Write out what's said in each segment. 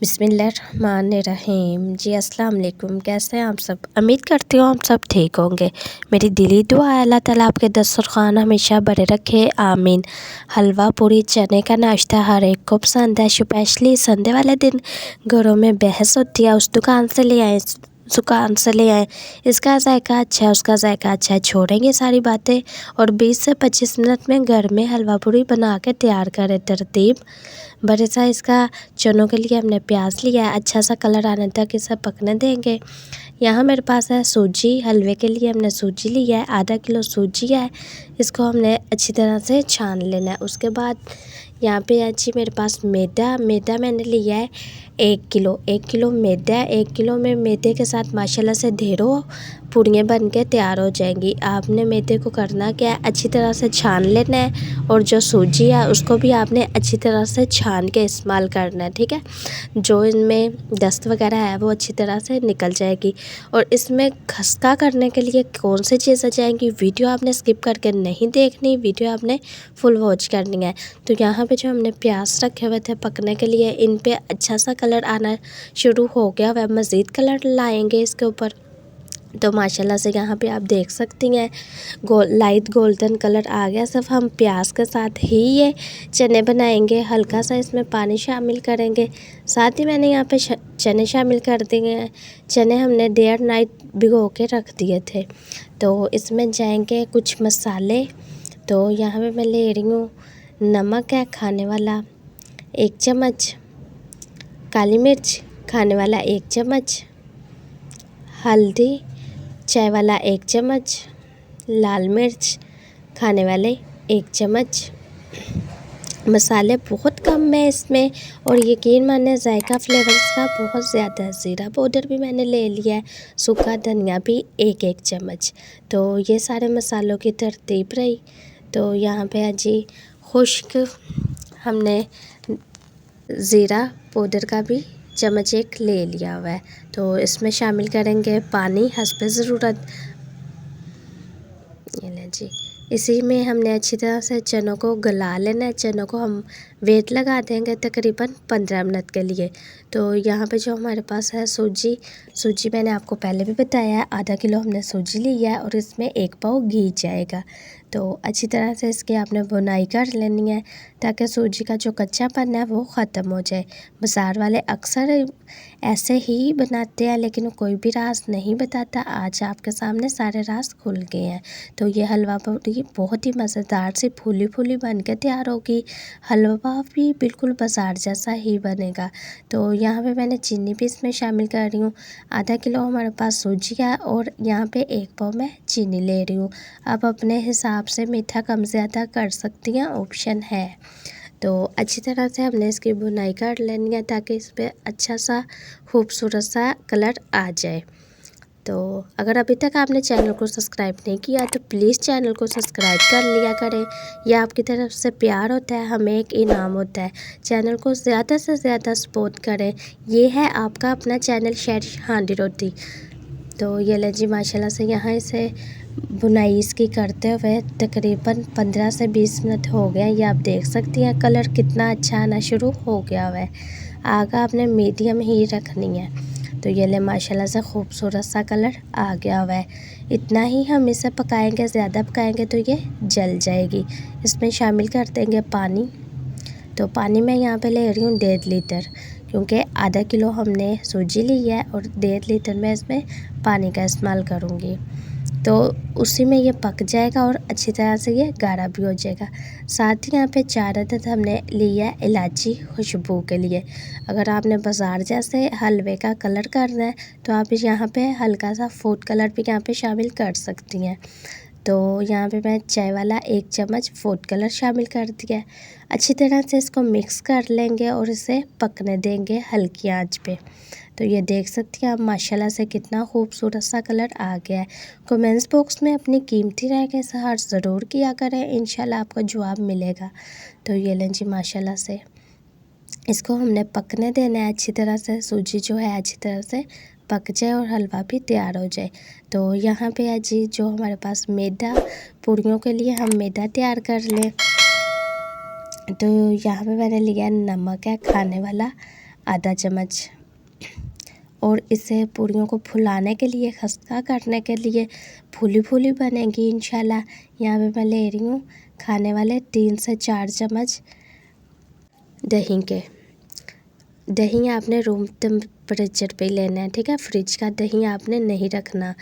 बिस्मिल्लाहिर्रहमानिर्रहीम। जी अस्सलाम वालेकुम। कैसे हैं आप सब? उम्मीद करती हूँ आप सब ठीक होंगे। मेरी दिली दुआ है अल्लाह ताला आपके दस्तरखान हमेशा भरे रखे, आमीन। हलवा पूरी चने का नाश्ता हर एक को पसंद है। स्पेशली संडे वाले दिन घरों में बहस होती है, उस दुकान से ले आए, इस दुकान से ले आए, इसका जायका अच्छा है, उसका जायका अच्छा है। छोड़ेंगे सारी बातें और 20 से 25 मिनट में घर में हलवा पूरी बना के तैयार करें। तरतीब बड़े साइज़ का चनों के लिए हमने प्याज लिया है, अच्छा सा कलर आने तक इसे पकने देंगे। यहाँ मेरे पास है सूजी, हलवे के लिए हमने सूजी लिया है, आधा किलो सूजी है, इसको हमने अच्छी तरह से छान लेना है। उसके बाद यहाँ पे है जी मेरे पास मैदा मैंने लिया है 1 किलो मैदा है। 1 किलो में मैदे के साथ माशाल्लाह से ढेरों पूड़ियाँ बन के तैयार हो जाएंगी। आपने मैदे को करना क्या है, अच्छी तरह से छान लेना है और जो सूजी है उसको भी आपने अच्छी तरह से छान के इस्तेमाल करना है, ठीक है। जो इनमें डस्ट वगैरह है वो अच्छी तरह से निकल जाएगी। और इसमें खस्ता करने के लिए कौन सी चीज़ें जाएंगी, वीडियो आपने स्किप करके नहीं देखनी, वीडियो आपने फुल वॉच करनी है। तो यहाँ पे जो हमने प्याज रखे हुए थे पकने के लिए, इन पे अच्छा सा कलर आना शुरू हो गया, वह मज़ीद कलर लाएंगे इसके ऊपर। तो माशाल्लाह से यहाँ पे आप देख सकती हैं लाइट गोल्डन कलर आ गया। सिर्फ हम प्याज के साथ ही ये चने बनाएंगे, हल्का सा इसमें पानी शामिल करेंगे। साथ ही मैंने यहाँ पे चने शामिल कर दिए हैं। चने हमने डेढ़ नाइट भिगो के रख दिए थे। तो इसमें जाएंगे कुछ मसाले। तो यहाँ पे मैं ले रही हूँ नमक है खाने वाला 1 चम्मच, काली मिर्च खाने वाला 1 चम्मच, हल्दी चाय वाला 1 चम्मच, लाल मिर्च खाने वाले 1 चम्मच। मसाले बहुत कम है इसमें और यकीन माने जायका फ्लेवर्स का बहुत ज़्यादा है। ज़ीरा पाउडर भी मैंने ले लिया है, सूखा धनिया भी 1 चम्मच। तो ये सारे मसालों की तरतीब रही। तो यहाँ पे है जी खुश्क हमने ज़ीरा पाउडर का भी चम्मच 1 ले लिया हुआ है। तो इसमें शामिल करेंगे पानी हस्ब ज़रूरत। ये लें जी, इसी में हमने अच्छी तरह से चनों को गला लेना है। चनों को हम वेट लगा देंगे तकरीबन 15 मिनट के लिए। तो यहाँ पे जो हमारे पास है सूजी मैंने आपको पहले भी बताया है, आधा किलो हमने सूजी लिया है और इसमें 1 पाव घी जाएगा। तो अच्छी तरह से इसकी आपने बुनाई कर लेनी है ताकि सूजी का जो कच्चापन है वो ख़त्म हो जाए। बाज़ार वाले अक्सर ऐसे ही बनाते हैं लेकिन कोई भी राज नहीं बताता। आज आपके सामने सारे राज खुल गए हैं। तो ये हलवा पूरी बहुत ही मज़ेदार सी फूली फूली बन के तैयार होगी। हलवा भी बिल्कुल बाज़ार जैसा ही बनेगा। तो यहाँ पे मैंने चीनी भी इसमें शामिल कर रही हूँ। आधा किलो हमारे पास सूजी है और यहाँ पे 1 पाव मैं चीनी ले रही हूँ। आप अपने हिसाब से मीठा कम ज़्यादा कर सकती हैं, ऑप्शन है। तो अच्छी तरह से हमने इसकी बुनाई कर लेनी है ताकि इस पर अच्छा सा खूबसूरत सा कलर आ जाए। तो अगर अभी तक आपने चैनल को सब्सक्राइब नहीं किया तो प्लीज़ चैनल को सब्सक्राइब कर लिया करें। यह आपकी तरफ से प्यार होता है, हमें एक इनाम होता है। चैनल को ज़्यादा से ज़्यादा सपोर्ट करें। ये है आपका अपना चैनल शेर हांडी रोटी। तो ये ले जी माशाल्लाह से यहाँ इसे बुनाई इसकी करते हुए तकरीबन 15 से 20 मिनट हो गया। ये आप देख सकती हैं कलर कितना अच्छा आना शुरू हो गया हुआ है। आग आपने मीडियम ही रखनी है। तो ये ले माशाल्लाह से खूबसूरत सा कलर आ गया हुआ है। इतना ही हम इसे पकाएंगे, ज़्यादा पकाएंगे तो ये जल जाएगी। इसमें शामिल कर देंगे पानी। तो पानी मैं यहाँ पे ले रही हूँ 1.5 लीटर, क्योंकि आधा किलो हमने सूजी ली है और 1.5 लीटर में इसमें पानी का इस्तेमाल करूँगी। तो उसी में ये पक जाएगा और अच्छी तरह से ये गाढ़ा भी हो जाएगा। साथ ही यहाँ पे 4 अदद हमने लिया है इलायची खुशबू के लिए। अगर आपने बाज़ार जैसे हलवे का कलर करना है तो आप यहाँ पे हल्का सा फूड कलर भी यहाँ पे शामिल कर सकती हैं। तो यहाँ पे मैं चाय वाला 1 चम्मच फूड कलर शामिल कर दिया है। अच्छी तरह से इसको मिक्स कर लेंगे और इसे पकने देंगे हल्की आंच पे। तो ये देख सकती हैं आप माशाल्लाह से कितना खूबसूरत सा कलर आ गया है। कमेंट्स बॉक्स में अपनी कीमती राय का इज़हार ज़रूर किया करें, इंशाल्लाह आपको जवाब मिलेगा। तो ये लें जी माशाल्लाह से इसको हमने पकने देना है अच्छी तरह से। सूजी जो है अच्छी तरह से पक जाए और हलवा भी तैयार हो जाए। तो यहाँ पे है जी जो हमारे पास मैदा, पूड़ियों के लिए हम मैदा तैयार कर लें। तो यहाँ पे मैंने लिया नमक है खाने वाला आधा चम्मच। और इसे पूरियों को फुलाने के लिए, खस्ता करने के लिए फूली फूली बनेगी इंशाल्लाह। यहाँ पे मैं ले रही हूँ खाने वाले 3 से 4 चम्मच दही के। दही आपने रूम टेम्परेचर पे लेना है, ठीक है। फ्रिज का दही आपने नहीं रखना।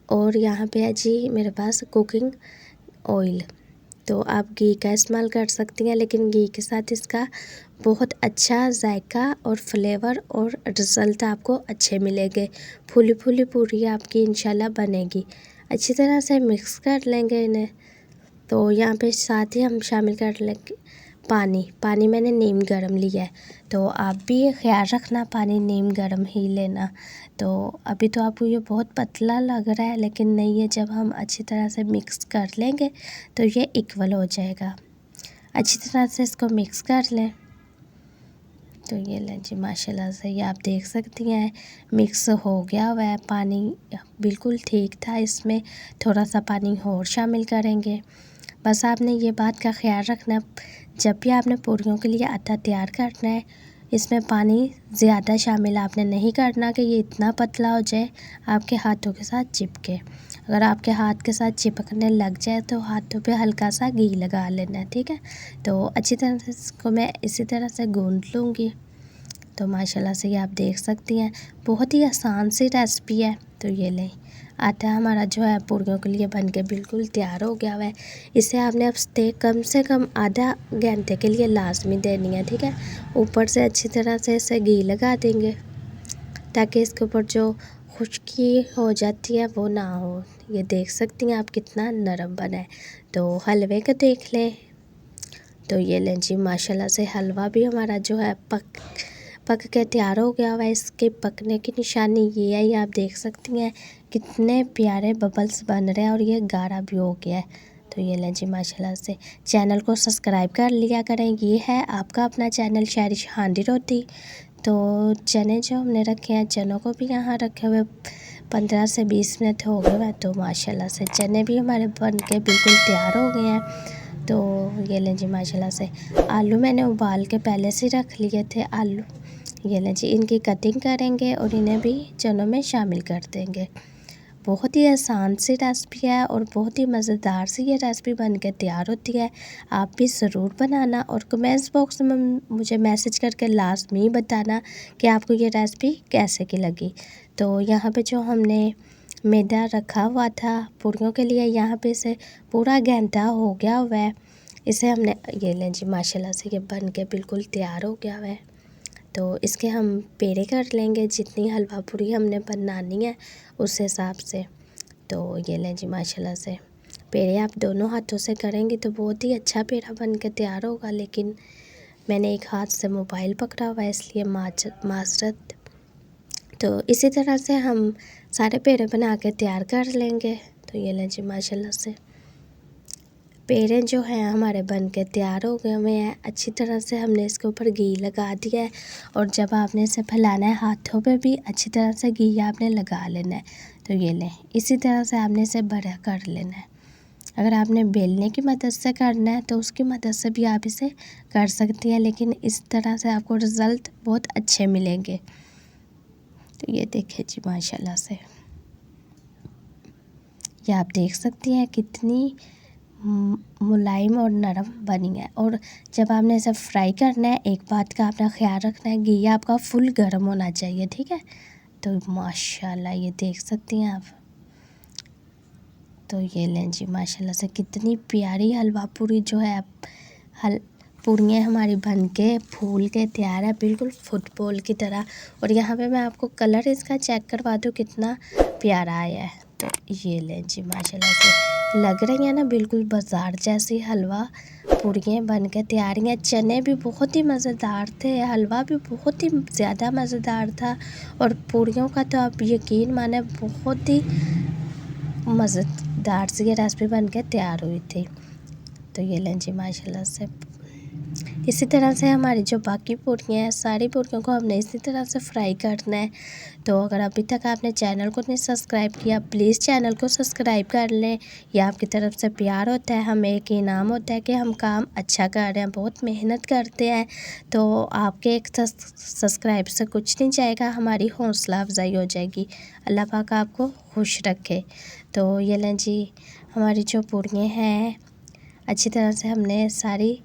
और यहाँ पे है जी मेरे पास कुकिंग ऑयल, तो आप घी का इस्तेमाल कर सकती हैं, लेकिन घी के साथ इसका बहुत अच्छा जायका और फ्लेवर और रिज़ल्ट आपको अच्छे मिलेंगे। फूली फूली पूरी आपकी इंशाल्लाह बनेगी। अच्छी तरह से मिक्स कर लेंगे इन्हें। तो यहाँ पे साथ ही हम शामिल कर लेंगे पानी मैंने नीम गर्म लिया है, तो आप भी ये ख्याल रखना पानी नीम गर्म ही लेना। तो अभी तो आपको ये बहुत पतला लग रहा है, लेकिन नहीं है, जब हम अच्छी तरह से मिक्स कर लेंगे तो ये इक्वल हो जाएगा। अच्छी तरह से इसको मिक्स कर लें। तो ये लें जी माशाल्लाह से, ये आप देख सकती हैं मिक्स हो गया हुआ है। पानी बिल्कुल ठीक था, इसमें थोड़ा सा पानी और शामिल करेंगे। बस आपने ये बात का ख्याल रखना, जब भी आपने पूरियों के लिए आटा तैयार करना है, इसमें पानी ज़्यादा शामिल आपने नहीं करना कि ये इतना पतला हो जाए आपके हाथों के साथ चिपके। अगर आपके हाथ के साथ चिपकने लग जाए तो हाथों पे हल्का सा घी लगा लेना है, ठीक है। तो अच्छी तरह से इसको मैं इसी तरह से गूंद लूँगी। तो माशाल्लाह से ये आप देख सकती हैं बहुत ही आसान सी रेसिपी है। तो ये लें, आटा हमारा जो है पूरियों के लिए बन के बिल्कुल तैयार हो गया हुआ है। इसे आपने अब स्टे कम से कम आधा घंटे के लिए लाजमी देनी है, ठीक है। ऊपर से अच्छी तरह से इसे घी लगा देंगे ताकि इसके ऊपर जो खुश्की हो जाती है वो ना हो। ये देख सकती हैं आप कितना नरम बना है। तो हलवे को देख लें। तो ये लें जी माशाल्लाह से हलवा भी हमारा जो है पक के तैयार हो गया हुआ है। इसके पकने की निशानी ये है, ये आप देख सकती हैं कितने प्यारे बबल्स बन रहे हैं और ये गाढ़ा भी हो गया है। तो ये लें जी माशाल्लाह से, चैनल को सब्सक्राइब कर लिया करें। ये है आपका अपना चैनल शहरिश हांडी रोटी। तो चने जो हमने रखे हैं, चनों को भी यहाँ रखे हुए 15 से 20 मिनट हो गए हैं। तो माशाल्लाह से चने भी हमारे बन के बिल्कुल तैयार हो गए हैं। तो ये लें जी माशाल्लाह से, आलू मैंने उबाल के पहले से रख लिए थे आलू। ये लें जी, इनकी कटिंग करेंगे और इन्हें भी चनों में शामिल कर देंगे। बहुत ही आसान सी रेसिपी है और बहुत ही मज़ेदार सी ये रेसिपी बन के तैयार होती है। आप भी ज़रूर बनाना और कमेंट्स बॉक्स में मुझे मैसेज करके लाजमी बताना कि आपको ये रेसिपी कैसे की लगी। तो यहाँ पे जो हमने मैदा रखा हुआ था पूरियों के लिए, यहाँ पे से पूरा घंटा हो गया हुआ है। इसे हमने, ये लें जी माशाल्लाह से, ये बन के बिल्कुल तैयार हो गया हुआ है। तो इसके हम पेड़े कर लेंगे, जितनी हलवा पूरी हमने बनानी है उस हिसाब से। तो ये लें जी माशाल्लाह से, पेड़े आप दोनों हाथों से करेंगे तो बहुत ही अच्छा पेड़ा बन के तैयार होगा, लेकिन मैंने एक हाथ से मोबाइल पकड़ा हुआ है इसलिए माजरत। तो इसी तरह से हम सारे पेड़े बना के तैयार कर लेंगे। तो ये लें जी माशाल्लाह से, पेड़े जो हैं हमारे बन के तैयार हो गए हुए हैं। अच्छी तरह से हमने इसके ऊपर घी लगा दिया है और जब आपने इसे फैलाना है हाथों पे भी अच्छी तरह से घी आपने लगा लेना है। तो ये लें, इसी तरह से आपने इसे बड़ा कर लेना है। अगर आपने बेलने की मदद से करना है तो उसकी मदद से भी आप इसे कर सकती हैं, लेकिन इस तरह से आपको रिज़ल्ट बहुत अच्छे मिलेंगे। तो ये देखिए जी माशाल्लाह से, ये आप देख सकती हैं कितनी मुलायम और नरम बनी है। और जब आपने इसे फ्राई करना है, एक बात का आपने ख्याल रखना है, घी आपका फुल गर्म होना चाहिए, ठीक है। तो माशाल्लाह ये देख सकती हैं आप। तो ये लें जी माशाल्लाह से, कितनी प्यारी हलवा पूरी जो है पूरियाँ हमारी बन के फूल के तैयार है, बिल्कुल फुटबॉल की तरह। और यहाँ पे मैं आपको कलर इसका चेक करवा दूँ कितना प्यारा आया है। तो ये लें जी माशाल्लाह से, लग रही है ना बिल्कुल बाज़ार जैसी हलवा पूरियाँ बन के तैयार हैं। चने भी बहुत ही मज़ेदार थे, हलवा भी बहुत ही ज़्यादा मज़ेदार था और पूरियों का तो आप यकीन माने बहुत ही मज़ेदार सी ये रेसिपी बन के तैयार हुई थी। तो ये लें जी माशाल्लाह से, इसी तरह से हमारी जो बाकी पूरियाँ हैं, सारी पूरियों को हमने इसी तरह से फ्राई करना है। तो अगर अभी तक आपने चैनल को नहीं सब्सक्राइब किया, प्लीज़ चैनल को सब्सक्राइब कर लें। यह आपकी तरफ से प्यार होता है, हमें एक इनाम होता है कि हम काम अच्छा कर रहे हैं, बहुत मेहनत करते हैं। तो आपके एक सब्सक्राइब से कुछ नहीं जाएगा, हमारी हौसला अफजाई हो जाएगी। अल्लाह पाक आपको खुश रखे। तो ये लें जी, हमारी जो पूरियाँ हैं अच्छी तरह से हमने सारी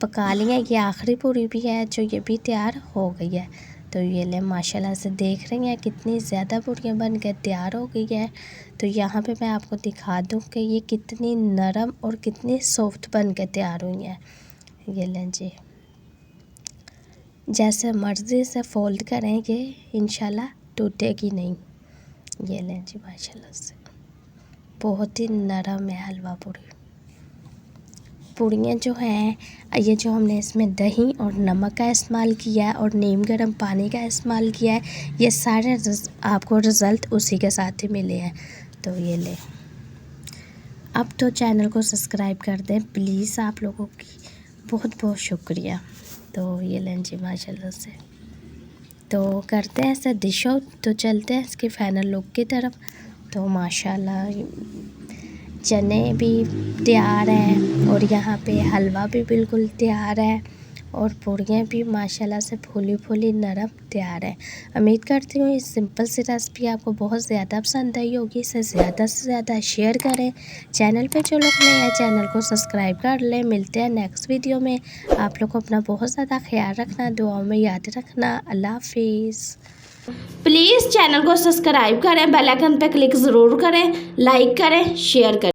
पका ली है। ये आखिरी पूरी भी है जो ये भी तैयार हो गई है। तो ये ले माशाल्लाह से देख रही हैं कितनी ज़्यादा पूरियाँ बन के तैयार हो गई है। तो यहाँ पे मैं आपको दिखा दूँ कि ये कितनी नरम और कितनी सॉफ्ट बन के तैयार हुई हैं। ये लें जी, जैसे मर्ज़ी से फोल्ड करेंगे इंशाल्लाह टूटेगी नहीं। ये लें जी, माशाल्लाह से बहुत ही नरम है हलवा पूरी। पूरियाँ जो हैं, ये जो हमने इसमें दही और नमक का इस्तेमाल किया है और नीम गर्म पानी का इस्तेमाल किया है, ये सारे आपको रिज़ल्ट उसी के साथ ही मिले हैं। तो ये ले, अब तो चैनल को सब्सक्राइब कर दें प्लीज़, आप लोगों की बहुत बहुत शुक्रिया। तो ये लें जी, माशाल्लाह से तो करते हैं ऐसे डिश आउट। तो चलते हैं इसके फाइनल लुक की तरफ। तो माशाल्लाह चने भी तैयार हैं और यहाँ पे हलवा भी बिल्कुल तैयार है और पूरियाँ भी माशाल्लाह से फूली फूली नरम तैयार है। उम्मीद करती हूँ इस सिंपल सी रेसिपी आपको बहुत ज़्यादा पसंद आई होगी। इसे ज़्यादा से ज़्यादा शेयर करें। चैनल पे जो लोग नए हैं चैनल को सब्सक्राइब कर लें। मिलते हैं नेक्स्ट वीडियो में। आप लोग को अपना बहुत ज़्यादा ख्याल रखना, दुआओं में याद रखना। अल्लाह हाफिज़। प्लीज़ चैनल को सब्सक्राइब करें, बेल आइकन पर क्लिक ज़रूर करें, लाइक करें, शेयर करें।